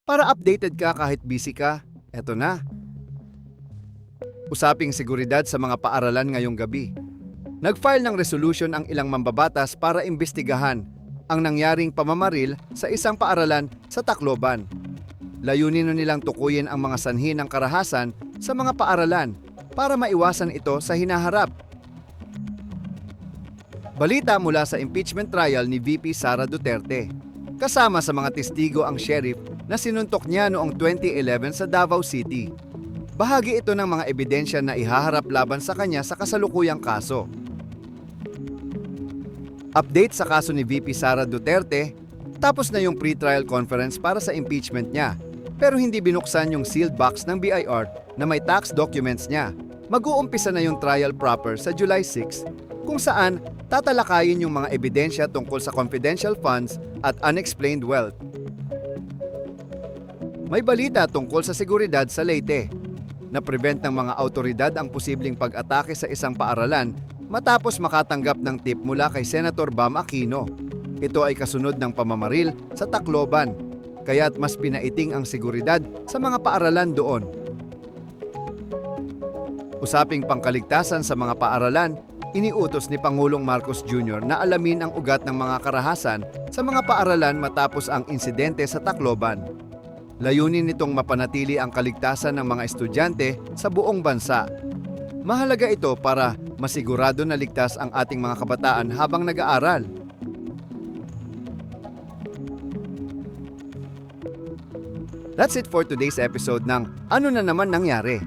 Para updated ka kahit busy ka, eto na. Usaping seguridad sa mga paaralan ngayong gabi. Nag-file ng resolution ang ilang mambabatas para imbestigahan ang nangyaring pamamaril sa isang paaralan sa Tacloban. Layunin nilang tukuyin ang mga sanhi ng karahasan sa mga paaralan para maiwasan ito sa hinaharap. Balita mula sa impeachment trial ni VP Sara Duterte. Kasama sa mga testigo ang sheriff na sinuntok niya noong 2011 sa Davao City. Bahagi ito ng mga ebidensya na ihaharap laban sa kanya sa kasalukuyang kaso. Update sa kaso ni VP Sara Duterte, tapos na yung pre-trial conference para sa impeachment niya, pero hindi binuksan yung sealed box ng BIR na may tax documents niya. Mag-uumpisa na yung trial proper sa July 6, kung saan tatalakayin yung mga ebidensya tungkol sa confidential funds at unexplained wealth. May balita tungkol sa seguridad sa Leyte. Na-prevent ng mga autoridad ang posibleng pag-atake sa isang paaralan matapos makatanggap ng tip mula kay Senator Bam Aquino. Ito ay kasunod ng pamamaril sa Tacloban, kaya't mas pinaiting ang seguridad sa mga paaralan doon. Usaping pangkaligtasan sa mga paaralan, iniutos ni Pangulong Marcos Jr. na alamin ang ugat ng mga karahasan sa mga paaralan matapos ang insidente sa Tacloban. Layunin nitong mapanatili ang kaligtasan ng mga estudyante sa buong bansa. Mahalaga ito para masigurado na ligtas ang ating mga kabataan habang nag-aaral. That's it for today's episode ng Ano na naman nangyari?